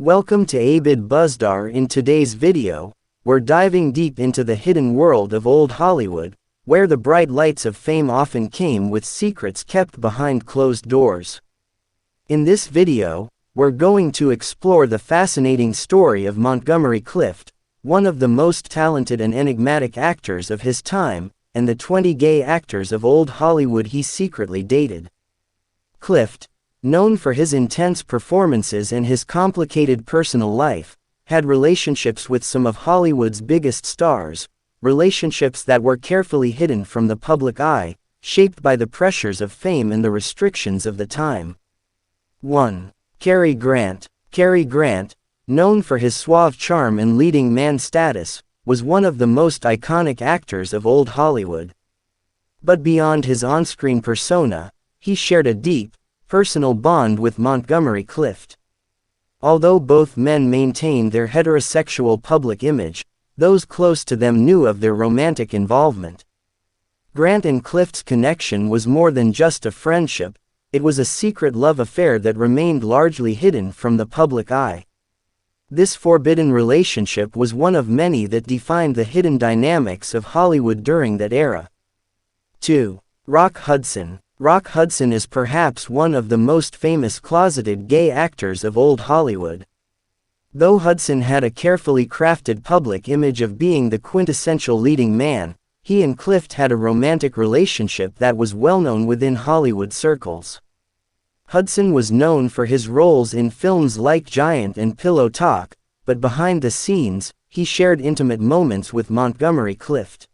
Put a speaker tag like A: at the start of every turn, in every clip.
A: Welcome to Abid Buzdar. In today's video, we're diving deep into the hidden world of old Hollywood, where the bright lights of fame often came with secrets kept behind closed doors. In this video, we're going to explore the fascinating story of Montgomery Clift, one of the most talented and enigmatic actors of his time, and the 20 gay actors of old Hollywood he secretly dated. Clift, known for his intense performances and his complicated personal life, had relationships with some of Hollywood's biggest stars, relationships that were carefully hidden from the public eye, shaped by the pressures of fame and the restrictions of the time. 1. Carrie Grant. Carrie Grant, known for his suave charm and leading man status, was one of the most iconic actors of old Hollywood. But beyond his on-screen persona, he shared a deep, personal bond with Montgomery Clift. Although both men maintained their heterosexual public image, those close to them knew of their romantic involvement. Grant and Clift's connection was more than just a friendship, it was a secret love affair that remained largely hidden from the public eye. This forbidden relationship was one of many that defined the hidden dynamics of Hollywood during that era. 2. Rock Hudson. Rock Hudson is perhaps one of the most famous closeted gay actors of old Hollywood. Though Hudson had a carefully crafted public image of being the quintessential leading man, he and Clift had a romantic relationship that was well known within Hollywood circles. Hudson was known for his roles in films like Giant and Pillow Talk, but behind the scenes, he shared intimate moments with Montgomery Clift.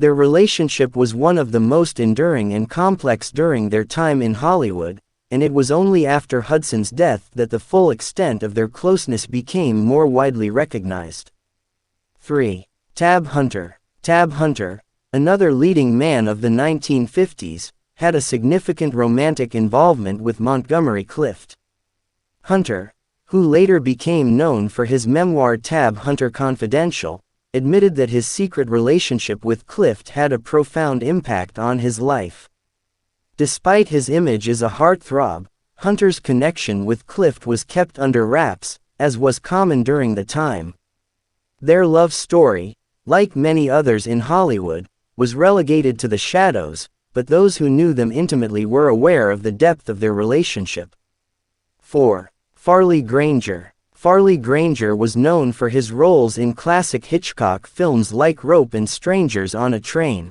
A: Their relationship was one of the most enduring and complex during their time in Hollywood, and it was only after Hudson's death that the full extent of their closeness became more widely recognized. 3. Tab Hunter. Tab Hunter, another leading man of the 1950s, had a significant romantic involvement with Montgomery Clift. Hunter, who later became known for his memoir Tab Hunter Confidential, admitted that his secret relationship with Clift had a profound impact on his life. Despite his image as a heartthrob, Hunter's connection with Clift was kept under wraps, as was common during the time. Their love story, like many others in Hollywood, was relegated to the shadows, but those who knew them intimately were aware of the depth of their relationship. 4. Farley Granger. Farley Granger was known for his roles in classic Hitchcock films like Rope and Strangers on a Train.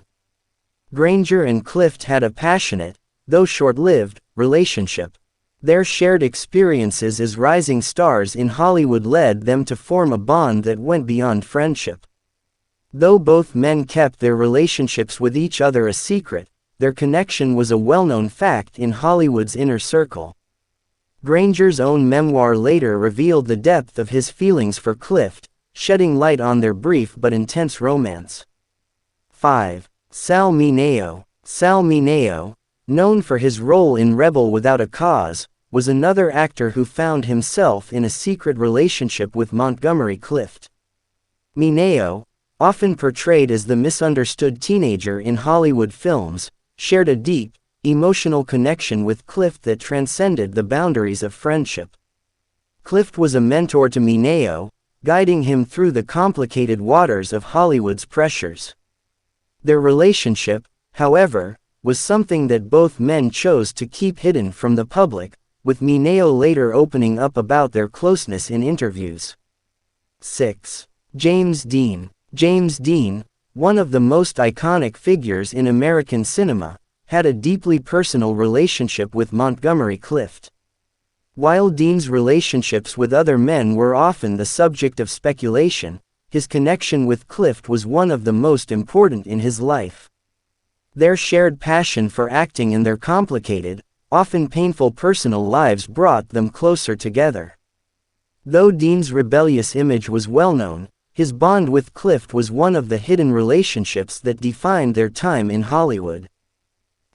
A: Granger and Clift had a passionate, though short-lived, relationship. Their shared experiences as rising stars in Hollywood led them to form a bond that went beyond friendship. Though both men kept their relationships with each other a secret, their connection was a well-known fact in Hollywood's inner circle. Granger's own memoir later revealed the depth of his feelings for Clift, shedding light on their brief but intense romance. 5. Sal Mineo. Sal Mineo, known for his role in Rebel Without a Cause, was another actor who found himself in a secret relationship with Montgomery Clift. Mineo, often portrayed as the misunderstood teenager in Hollywood films, shared a deep, emotional connection with Clift that transcended the boundaries of friendship. Clift was a mentor to Mineo, guiding him through the complicated waters of Hollywood's pressures. Their relationship, however, was something that both men chose to keep hidden from the public, with Mineo later opening up about their closeness in interviews. 6. James Dean. James Dean, one of the most iconic figures in American cinema, had a deeply personal relationship with Montgomery Clift. While Dean's relationships with other men were often the subject of speculation, his connection with Clift was one of the most important in his life. Their shared passion for acting and their complicated, often painful personal lives brought them closer together. Though Dean's rebellious image was well known, his bond with Clift was one of the hidden relationships that defined their time in Hollywood.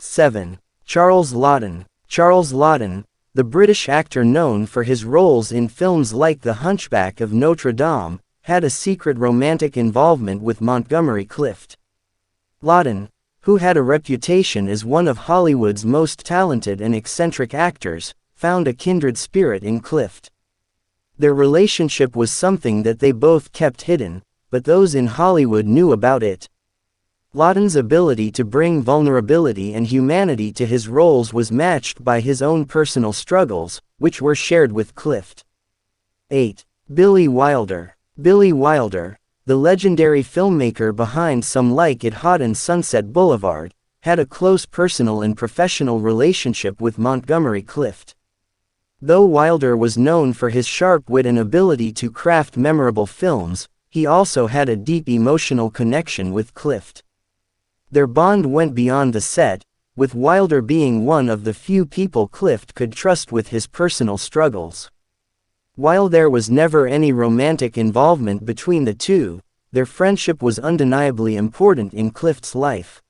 A: 7. Charles Laughton. Charles Laughton, the British actor known for his roles in films like The Hunchback of Notre Dame, had a secret romantic involvement with Montgomery Clift. Laughton, who had a reputation as one of Hollywood's most talented and eccentric actors, found a kindred spirit in Clift. Their relationship was something that they both kept hidden, but those in Hollywood knew about it. Lawton's ability to bring vulnerability and humanity to his roles was matched by his own personal struggles, which were shared with Clift. 8. Billy Wilder. Billy Wilder, the legendary filmmaker behind Some Like It Hot and Sunset Boulevard, had a close personal and professional relationship with Montgomery Clift. Though Wilder was known for his sharp wit and ability to craft memorable films, he also had a deep emotional connection with Clift. Their bond went beyond the set, with Wilder being one of the few people Clift could trust with his personal struggles. While there was never any romantic involvement between the two, their friendship was undeniably important in Clift's life.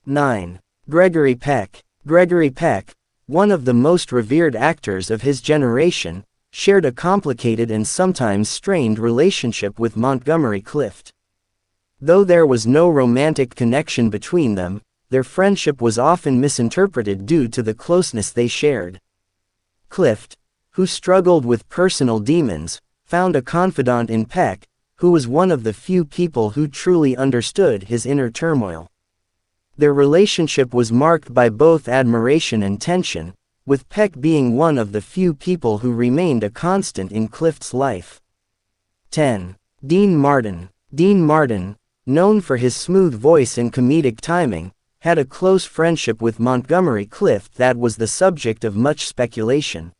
A: 9. Gregory Peck. Gregory Peck, one of the most revered actors of his generation, shared a complicated and sometimes strained relationship with Montgomery Clift. Though there was no romantic connection between them, their friendship was often misinterpreted due to the closeness they shared. Clift, who struggled with personal demons, found a confidant in Peck, who was one of the few people who truly understood his inner turmoil. Their relationship was marked by both admiration and tension, with Peck being one of the few people who remained a constant in Clift's life. 10. Dean Martin. Dean Martin, known for his smooth voice and comedic timing, had a close friendship with Montgomery Clift that was the subject of much speculation.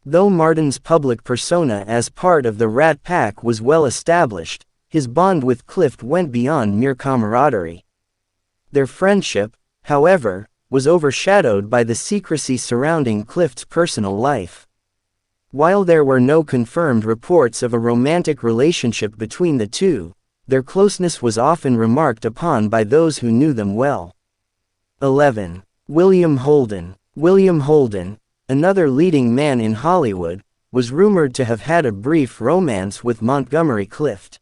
A: Though Martin's public persona as part of the Rat Pack was well established, his bond with Clift went beyond mere camaraderie. Their friendship, however, was overshadowed by the secrecy surrounding Clift's personal life. While there were no confirmed reports of a romantic relationship between the two, their closeness was often remarked upon by those who knew them well. 11. William Holden. William Holden, another leading man in Hollywood, was rumored to have had a brief romance with Montgomery Clift.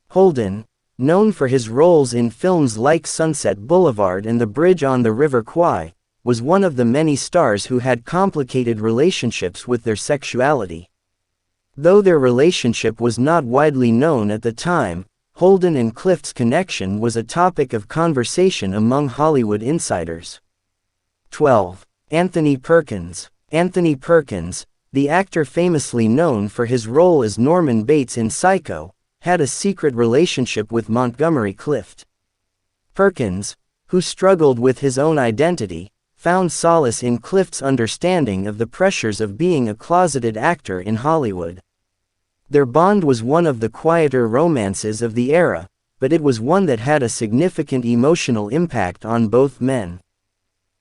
A: Holden, known for his roles in films like Sunset Boulevard and The Bridge on the River Kwai, was one of the many stars who had complicated relationships with their sexuality. Though their relationship was not widely known at the time, Holden and Clift's connection was a topic of conversation among Hollywood insiders. 12. Anthony Perkins. Anthony Perkins, the actor famously known for his role as Norman Bates in Psycho, had a secret relationship with Montgomery Clift. Perkins, who struggled with his own identity, found solace in Clift's understanding of the pressures of being a closeted actor in Hollywood. Their bond was one of the quieter romances of the era, but it was one that had a significant emotional impact on both men.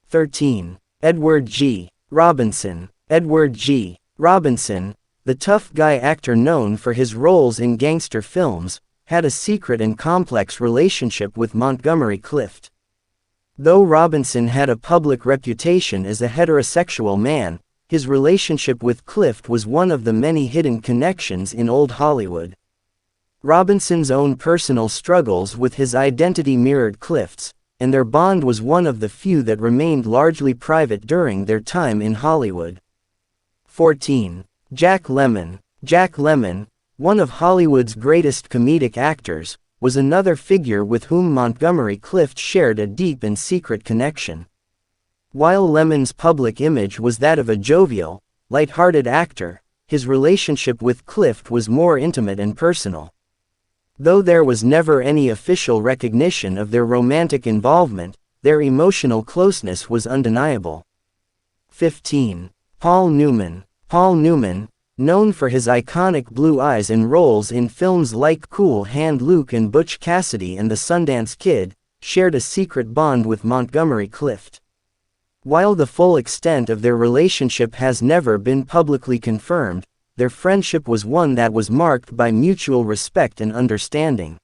A: 13. Edward G. Robinson. Edward G. Robinson, the tough guy actor known for his roles in gangster films, had a secret and complex relationship with Montgomery Clift. Though Robinson had a public reputation as a heterosexual man, his relationship with Clift was one of the many hidden connections in old Hollywood. Robinson's own personal struggles with his identity mirrored Clift's, and their bond was one of the few that remained largely private during their time in Hollywood. 14. Jack Lemmon. Jack Lemmon, one of Hollywood's greatest comedic actors, was another figure with whom Montgomery Clift shared a deep and secret connection. While Lemmon's public image was that of a jovial, light-hearted actor, his relationship with Clift was more intimate and personal. Though there was never any official recognition of their romantic involvement, their emotional closeness was undeniable. 15. Paul Newman. Paul Newman, known for his iconic blue eyes and roles in films like Cool Hand Luke and Butch Cassidy and the Sundance Kid, shared a secret bond with Montgomery Clift. While the full extent of their relationship has never been publicly confirmed, their friendship was one that was marked by mutual respect and understanding.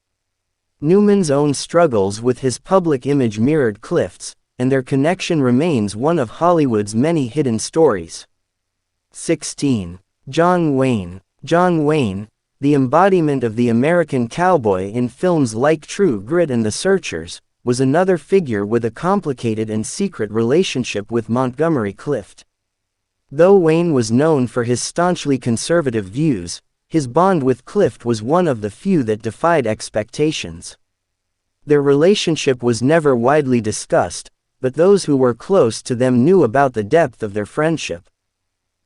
A: Newman's own struggles with his public image mirrored Clift's, and their connection remains one of Hollywood's many hidden stories. 16. John Wayne. John Wayne, the embodiment of the American cowboy in films like True Grit and The Searchers, was another figure with a complicated and secret relationship with Montgomery Clift. Though Wayne was known for his staunchly conservative views, his bond with Clift was one of the few that defied expectations. Their relationship was never widely discussed, but those who were close to them knew about the depth of their friendship.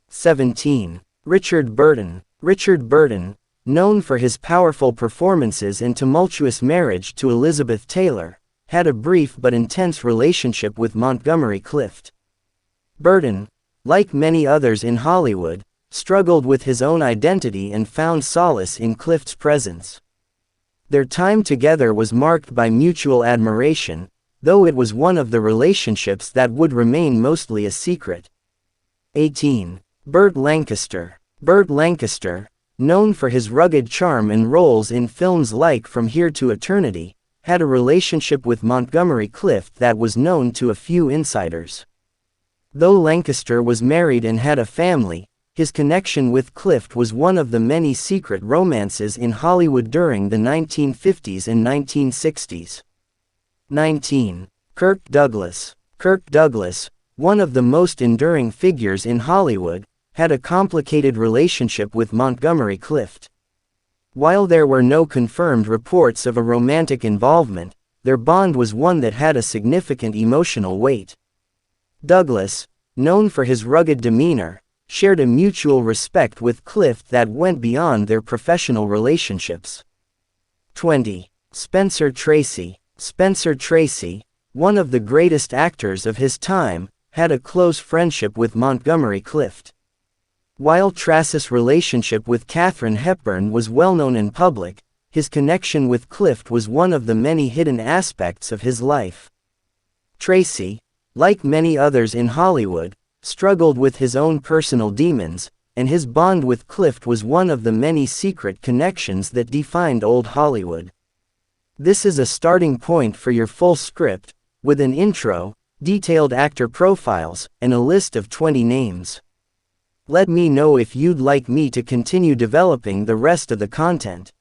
A: 17. Richard Burton. Richard Burton, known for his powerful performances and tumultuous marriage to Elizabeth Taylor, had a brief but intense relationship with Montgomery Clift. Burton, like many others in Hollywood, struggled with his own identity and found solace in Clift's presence. Their time together was marked by mutual admiration, though it was one of the relationships that would remain mostly a secret. 18. Bert Lancaster. Bert Lancaster, known for his rugged charm and roles in films like From Here to Eternity, had a relationship with Montgomery Clift that was known to a few insiders. Though Lancaster was married and had a family, his connection with Clift was one of the many secret romances in Hollywood during the 1950s and 1960s. 19. Kirk Douglas. Kirk Douglas, one of the most enduring figures in Hollywood, had a complicated relationship with Montgomery Clift. While there were no confirmed reports of a romantic involvement, their bond was one that had a significant emotional weight. Douglas, known for his rugged demeanor, shared a mutual respect with Clift that went beyond their professional relationships. 20. Spencer Tracy. Spencer Tracy, one of the greatest actors of his time, had a close friendship with Montgomery Clift. While Tracy's relationship with Katharine Hepburn was well known in public, his connection with Clift was one of the many hidden aspects of his life. Tracy, like many others in Hollywood, struggled with his own personal demons, and his bond with Clift was one of the many secret connections that defined old Hollywood. This is a starting point for your full script, with an intro, detailed actor profiles, and a list of 20 names. Let me know if you'd like me to continue developing the rest of the content.